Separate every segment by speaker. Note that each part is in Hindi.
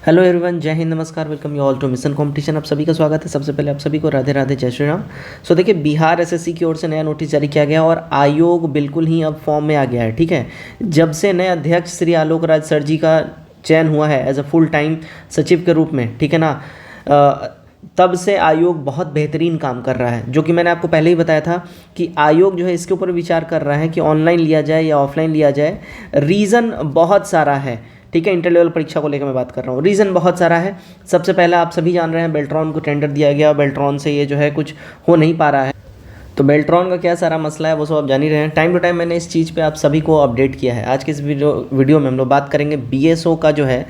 Speaker 1: हेलो एवरीवन, जय हिंद, नमस्कार, welcome you all to mission competition. आप सभी का स्वागत है। सबसे पहले आप सभी को राधे राधे, जय श्री राम। सो देखिए, बिहार एसएससी की ओर से नया नोटिस जारी किया गया और आयोग बिल्कुल ही अब फॉर्म में आ गया है। ठीक है, जब से नए अध्यक्ष श्री आलोक राज सर जी का चयन हुआ है एज अ फुल टाइम सचिव के रूप में, ठीक है ना, तब से आयोग बहुत बेहतरीन काम कर रहा है। जो कि मैंने आपको पहले ही बताया था कि आयोग जो है इसके ऊपर विचार कर रहा है कि ऑनलाइन लिया जाए या ऑफलाइन लिया जाए। रीज़न बहुत सारा है, ठीक है। इंटर लेवल परीक्षा को लेकर मैं बात कर रहा हूँ, रीज़न बहुत सारा है। सबसे पहला, आप सभी जान रहे हैं, बेल्ट्रॉन को टेंडर दिया गया, बेल्ट्रॉन से ये जो है कुछ हो नहीं पा रहा है। तो बेल्ट्रॉन का क्या सारा मसला है वो सब आप जान ही रहे हैं। टाइम टू टाइम मैंने इस चीज़ पे आप सभी को अपडेट किया है। आज के इस वीडियो में हम लोग बात करेंगे बीएसओ का जो है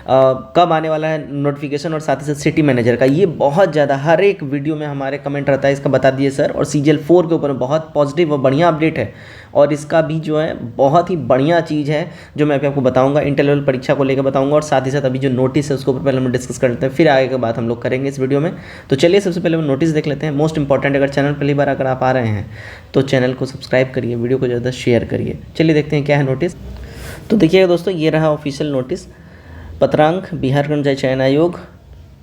Speaker 1: कब आने वाला है नोटिफिकेशन, और साथ ही साथ सिटी मैनेजर का। ये बहुत ज़्यादा हर एक वीडियो में हमारे कमेंट रहता है, इसका बता दिए सर। और सीजीएल 4 के ऊपर बहुत पॉजिटिव और बढ़िया अपडेट है, और इसका भी जो है बहुत ही बढ़िया चीज़ है जो मैं आपको बताऊंगा। इंटर लेवल परीक्षा को लेकर बताऊंगा, और साथ ही साथ अभी जो नोटिस है उसके ऊपर पहले हम डिस्कस कर लेते हैं, फिर आगे की बात हम लोग करेंगे इस वीडियो में। तो चलिए सबसे पहले हम नोटिस देख लेते हैं। मोस्ट इंपॉर्टेंट, अगर चैनल पहली बार अगर आप आ रहे हैं तो चैनल को सब्सक्राइब करिए, वीडियो को ज़्यादा शेयर करिए। चलिए देखते हैं क्या है नोटिस। तो देखिएगा दोस्तों, ये रहा ऑफिशियल नोटिस। पत्रांक बिहार कर्मचारी चयन आयोग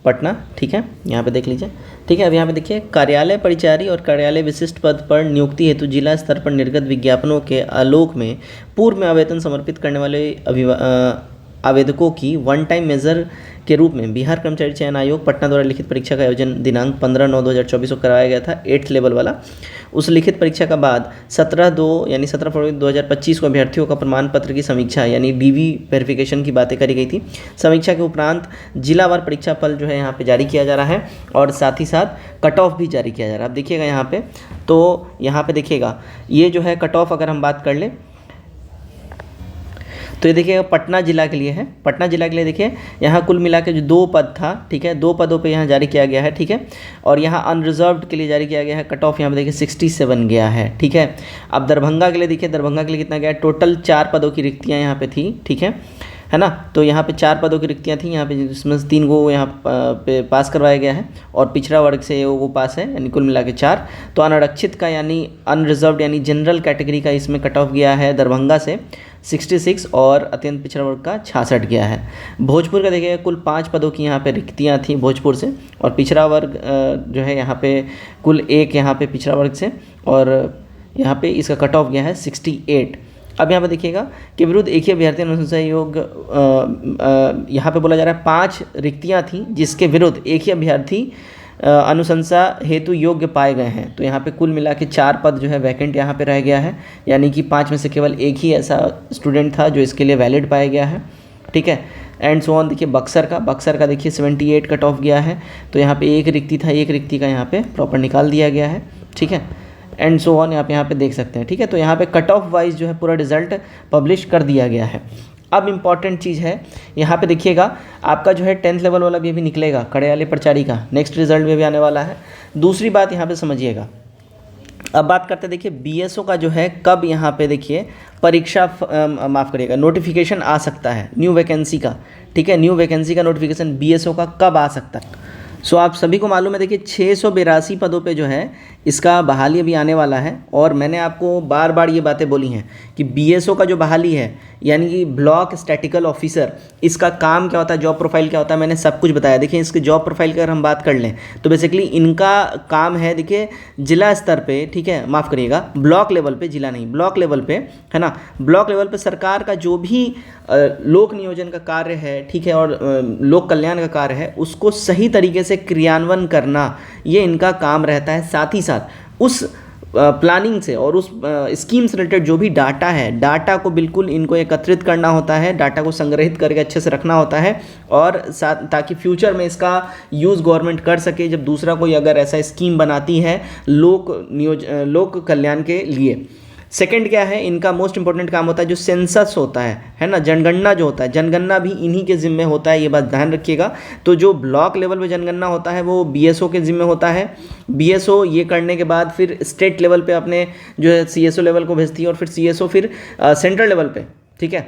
Speaker 1: पटना, ठीक है, यहाँ पे देख लीजिए। ठीक है, अब यहाँ पे देखिए, कार्यालय परिचारी और कार्यालय विशिष्ट पद पर नियुक्ति हेतु जिला स्तर पर निर्गत विज्ञापनों के आलोक में पूर्व में आवेदन समर्पित करने वाले आवेदकों की वन टाइम मेजर के रूप में बिहार कर्मचारी चयन आयोग पटना द्वारा लिखित परीक्षा का आयोजन दिनांक 15/9/2024 को कराया गया था, 8th लेवल वाला। उस लिखित परीक्षा का बाद 17/2 यानी 17 फरवरी 2025 को अभ्यर्थियों का प्रमाण पत्र की समीक्षा यानी डीवी वेरिफिकेशन की बातें करी गई थी। समीक्षा के उपरांत जिलावार परीक्षा फल जो है यहाँ पे जारी किया जा रहा है, और साथ ही साथ कट ऑफ भी जारी किया जा रहा है। अब देखिएगा यहाँ पे, तो यहाँ पे देखिएगा ये जो है कट ऑफ, अगर हम बात कर लें तो ये देखिएगा पटना जिला के लिए है। पटना जिला के लिए देखिए, यहाँ कुल मिला के जो 2 पद था, ठीक है, 2 पदों पे यहाँ जारी किया गया है, ठीक है। और यहाँ अनरिजर्व्ड के लिए जारी किया गया है। कट ऑफ यहाँ पे देखिए 67 गया है, ठीक है। अब दरभंगा के लिए देखिए, दरभंगा के लिए कितना गया है, टोटल 4 पदों की रिक्तियाँ यहाँ पे थी, ठीक है ना। तो यहाँ पे 4 पदों की रिक्तियाँ थी, यहाँ पे जिसमें 3 को यहाँ पे पास करवाया गया है, और पिछड़ा वर्ग से वो पास है, यानी कुल मिला के 4। तो अनारक्षित का यानी अनरिजर्व्ड यानी जनरल कैटेगरी का इसमें कट ऑफ गया है दरभंगा से 66, और अत्यंत पिछड़ा वर्ग का 66 गया है। भोजपुर का देखिएगा, कुल 5 पदों की यहाँ पे रिक्तियाँ थी भोजपुर से, और पिछड़ा वर्ग जो है यहाँ पे कुल 1 यहाँ पे पिछड़ा वर्ग से, और यहाँ पे इसका कट ऑफ गया है 68। अब यहाँ पे देखिएगा कि विरुद्ध एक ही अभ्यर्थी अनुशंसा योग यहाँ पे बोला जा रहा है 5 रिक्तियाँ थी, जिसके विरुद्ध एक ही अभ्यर्थी अनुशंसा हेतु योग्य पाए गए हैं। तो यहाँ पे कुल मिला के 4 पद जो है वैकेंट यहाँ पे रह गया है, यानी कि 5 में से केवल एक ही ऐसा स्टूडेंट था जो इसके लिए वैलिड पाया गया है, ठीक है। And so on. देखिए बक्सर का देखिए 78 कट ऑफ गया है, तो यहाँ पे एक रिक्ति था, एक रिक्ति का यहाँ पे प्रॉपर निकाल दिया गया है, ठीक है। एंड सो ऑन, यहाँ पे देख सकते हैं, ठीक है। तो यहाँ पे कट ऑफ वाइज जो है पूरा रिजल्ट पब्लिश कर दिया गया है। अब इम्पॉर्टेंट चीज़ है, यहाँ पे देखिएगा आपका जो है 10th लेवल वाला भी अभी निकलेगा, कार्यालय प्रचारी का नेक्स्ट रिजल्ट भी अभी आने वाला है। दूसरी बात यहाँ पे समझिएगा, अब बात करते हैं, देखिए बीएसओ का जो है कब यहाँ पे देखिए परीक्षा माफ़ करिएगा नोटिफिकेशन आ सकता है न्यू वैकेंसी का, ठीक है। न्यू वैकेंसी का नोटिफिकेशन बीएसओ का कब आ सकता है। सो आप सभी को मालूम है, देखिए 682 पदों पे जो है इसका बहाली अभी आने वाला है। और मैंने आपको बार बार ये बातें बोली हैं कि बीएसओ का जो बहाली है, यानी कि ब्लॉक स्टैटिकल ऑफिसर, इसका काम क्या होता है, जॉब प्रोफाइल क्या होता है, मैंने सब कुछ बताया। देखिए इसके जॉब प्रोफाइल की अगर हम बात कर लें तो बेसिकली इनका काम है, देखिए जिला स्तर पे, ठीक है, माफ़ करिएगा ब्लॉक लेवल पे, जिला नहीं ब्लॉक लेवल पे, है ना। ब्लॉक लेवल पे सरकार का जो भी लोक नियोजन का कार्य है, ठीक है, और लोक कल्याण का कार्य है, उसको सही तरीके से क्रियान्वयन करना, ये इनका काम रहता है। साथ ही साथ उस प्लानिंग से और उस स्कीम से रिलेटेड जो भी डाटा है, डाटा को बिल्कुल इनको एकत्रित करना होता है, डाटा को संग्रहित करके अच्छे से रखना होता है, और साथ ताकि फ्यूचर में इसका यूज़ गवर्नमेंट कर सके जब दूसरा कोई अगर ऐसा स्कीम बनाती है लोक कल्याण के लिए। सेकंड क्या है, इनका मोस्ट इंपॉर्टेंट काम होता है जो सेंसस होता है ना, जनगणना जो होता है, जनगणना भी इन्हीं के ज़िम्मे होता है, ये बात ध्यान रखिएगा। तो जो ब्लॉक लेवल पे जनगणना होता है वो बीएसओ के ज़िम्मे होता है। बीएसओ ये करने के बाद फिर स्टेट लेवल पे अपने जो है सीएसओ लेवल को भेजती है, और फिर सीएसओ फिर सेंट्रल लेवल पे, ठीक है,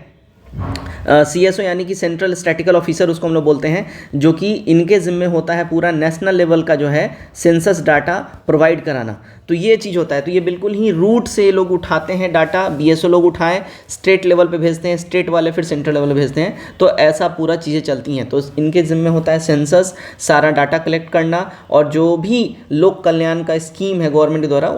Speaker 1: CSO यानी कि सेंट्रल स्टैटिकल ऑफिसर उसको हम लोग बोलते हैं, जो कि इनके ज़िम्मे होता है पूरा नेशनल लेवल का जो है सेंसस डाटा प्रोवाइड कराना। तो ये चीज़ होता है, तो ये बिल्कुल ही रूट से लोग उठाते हैं डाटा, BSO लोग उठाएं, स्टेट लेवल पे भेजते हैं, स्टेट वाले फिर सेंट्रल लेवल पे भेजते हैं, तो ऐसा पूरा चीज़ें चलती हैं। तो इनके ज़िम्मे होता है सेंसस, सारा डाटा कलेक्ट करना, और जो भी लोक कल्याण का स्कीम है गवर्नमेंट के द्वारा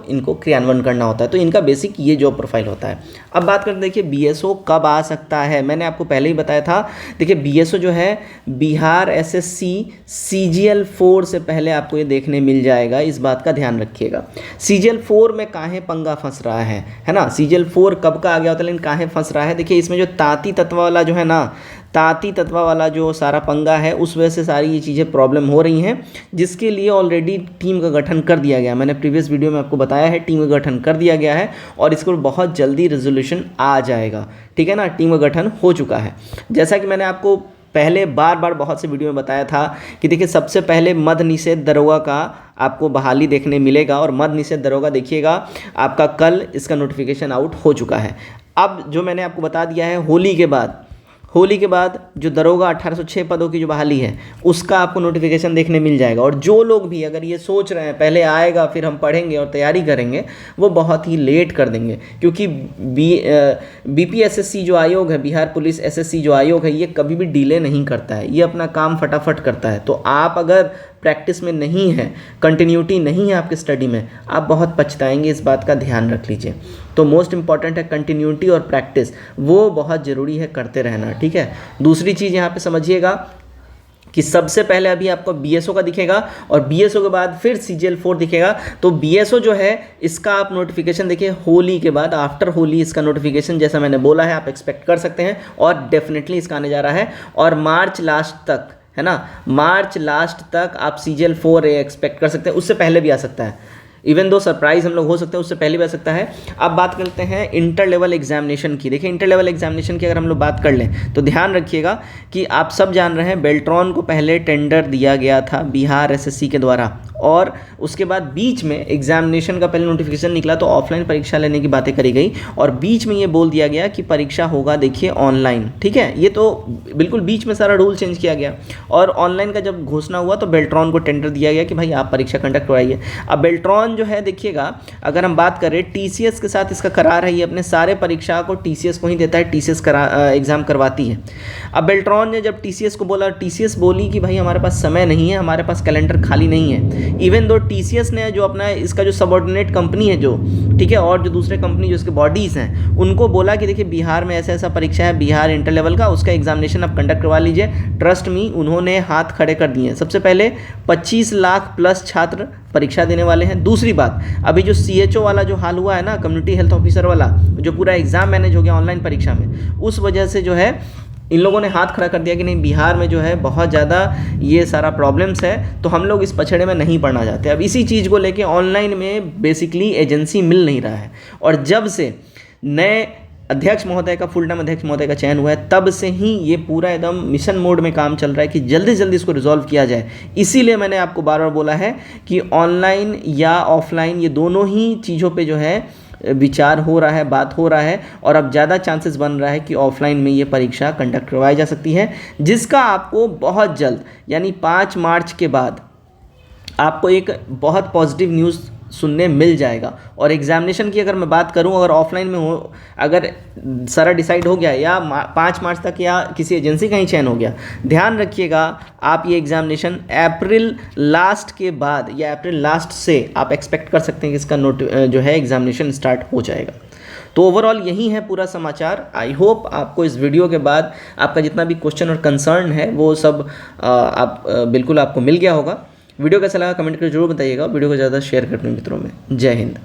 Speaker 1: इनको क्रियान्वयन करना होता है। तो इनका बेसिक ये जॉब प्रोफाइल होता है। अब बात करते देखिए BSO कब आ सकता है। मैंने आपको पहले ही बताया था, देखिए BSO जो है बिहार SSC CGL 4 से पहले आपको ये देखने मिल जाएगा, इस बात का ध्यान रखिएगा। CGL 4 में काहे पंगा फंस रहा है ना, CGL 4 कब का आ गया होता है लेकिन काहे फंस रहा है। देखिए इसमें जो ताती तत्व वाला जो है ना, ताती तत्व वाला जो सारा पंगा है, उस वजह से सारी ये चीज़ें प्रॉब्लम हो रही हैं, जिसके लिए ऑलरेडी टीम का गठन कर दिया गया। मैंने प्रीवियस वीडियो में आपको बताया है, टीम का गठन कर दिया गया है और इसको बहुत जल्दी रेजोल्यूशन आ जाएगा, ठीक है ना। टीम का गठन हो चुका है। जैसा कि मैंने आपको पहले बार बहुत से वीडियो में बताया था कि देखिए सबसे पहले मद्य निषेध दरोगा का आपको बहाली देखने मिलेगा, और मद्य निषेध दरोगा देखिएगा आपका कल इसका नोटिफिकेशन आउट हो चुका है। अब जो मैंने आपको बता दिया है, होली के बाद जो दरोगा 1806 पदों की जो बहाली है उसका आपको नोटिफिकेशन देखने मिल जाएगा। और जो लोग भी अगर ये सोच रहे हैं पहले आएगा फिर हम पढ़ेंगे और तैयारी करेंगे, वो बहुत ही लेट कर देंगे, क्योंकि BPSSC जो आयोग है, बिहार पुलिस SSC जो आयोग है, ये कभी भी डिले नहीं करता है, ये अपना काम फटाफट करता है। तो आप अगर प्रैक्टिस में नहीं है, कंटिन्यूटी नहीं है आपके स्टडी में, आप बहुत पछताएंगे, इस बात का ध्यान रख लीजिए। तो मोस्ट इंपॉर्टेंट है कंटिन्यूटी और प्रैक्टिस, वो बहुत ज़रूरी है, करते रहना, ठीक है। दूसरी चीज़ यहाँ पे समझिएगा कि सबसे पहले अभी आपको BSO का दिखेगा और BSO के बाद फिर CGL 4 दिखेगा। तो BSO जो है इसका आप नोटिफिकेशन देखिए होली के बाद, आफ्टर होली इसका नोटिफिकेशन जैसा मैंने बोला है आप एक्सपेक्ट कर सकते हैं, और डेफिनेटली इसका आने जा रहा है। और मार्च लास्ट तक, है ना, मार्च लास्ट तक आप CGL 4 एक्सपेक्ट कर सकते हैं, उससे पहले भी आ सकता है। इवन दो सरप्राइज हम लोग हो सकते हैं, उससे पहले भी आ सकता है। अब बात करते हैं इंटर लेवल एग्जामिनेशन की। देखिए इंटर लेवल एग्जामिनेशन की अगर हम लोग बात कर लें तो ध्यान रखिएगा कि आप सब जान रहे हैं बेल्ट्रॉन को पहले टेंडर दिया गया था बिहार SSC के द्वारा, और उसके बाद बीच में एग्जामिनेशन का पहले नोटिफिकेशन निकला तो ऑफलाइन परीक्षा लेने की बातें करी गई, और बीच में ये बोल दिया गया कि परीक्षा होगा देखिए ऑनलाइन, ठीक है। ये तो बिल्कुल बीच में सारा रूल चेंज किया गया, और ऑनलाइन का जब घोषणा हुआ तो बेल्ट्रॉन को टेंडर दिया गया कि भाई आप परीक्षा कंडक्ट कराइए। अब बेल्ट्रॉन जो है देखिएगा, अगर हम बात करें TCS के साथ इसका करार है, ये अपने सारे परीक्षा को TCS को ही देता है, TCS एग्ज़ाम करवाती है। अब बेल्ट्रॉन ने जब TCS को बोला, TCS बोली कि भाई हमारे पास समय नहीं है, हमारे पास कैलेंडर खाली नहीं है। इवन दो TCS ने जो अपना इसका जो सबऑर्डिनेट कंपनी है जो, ठीक है, और जो दूसरे कंपनी जो इसके बॉडीज़ हैं उनको बोला कि देखिए बिहार में ऐसा ऐसा परीक्षा है, बिहार इंटर लेवल का, उसका एग्जामिनेशन आप कंडक्ट करवा लीजिए। ट्रस्ट मी, उन्होंने हाथ खड़े कर दिए। सबसे पहले 25 लाख प्लस छात्र परीक्षा देने वाले हैं। दूसरी बात, अभी जो CHO वाला जो हाल हुआ है ना, कम्युनिटी हेल्थ ऑफिसर वाला, जो पूरा एग्जाम मैनेज हो गया ऑनलाइन परीक्षा में, उस वजह से जो है इन लोगों ने हाथ खड़ा कर दिया कि नहीं, बिहार में जो है बहुत ज़्यादा ये सारा प्रॉब्लम्स है, तो हम लोग इस पछड़े में नहीं पढ़ना चाहते। अब इसी चीज़ को लेके ऑनलाइन में बेसिकली एजेंसी मिल नहीं रहा है, और जब से नए अध्यक्ष महोदय का, फुल टाइम अध्यक्ष महोदय का चयन हुआ है, तब से ही ये पूरा एकदम मिशन मोड में काम चल रहा है कि जल्दी से जल्दी इसको रिजॉल्व किया जाए। इसीलिए मैंने आपको बार बार बोला है कि ऑनलाइन या ऑफलाइन ये दोनों ही चीज़ों पे जो है विचार हो रहा है, बात हो रहा है, और अब ज़्यादा चांसेस बन रहा है कि ऑफलाइन में ये परीक्षा कंडक्ट करवाई जा सकती है, जिसका आपको बहुत जल्द यानी 5 मार्च के बाद आपको एक बहुत पॉजिटिव न्यूज़ सुनने मिल जाएगा। और एग्जामिनेशन की अगर मैं बात करूं, अगर ऑफलाइन में हो, अगर सारा डिसाइड हो गया या 5 मार्च तक या किसी एजेंसी का ही चयन हो गया, ध्यान रखिएगा आप ये एग्जामिनेशन अप्रैल लास्ट के बाद या अप्रैल लास्ट से आप एक्सपेक्ट कर सकते हैं कि इसका जो है एग्जामिनेशन स्टार्ट हो जाएगा। तो ओवरऑल यही है पूरा समाचार। आई होप आपको इस वीडियो के बाद आपका जितना भी क्वेश्चन और कंसर्न है वो सब बिल्कुल आपको मिल गया होगा। वीडियो कैसा लगा कमेंट करके जरूर बताइएगा। वीडियो को ज़्यादा शेयर कर अपने मित्रों में। जय हिंद।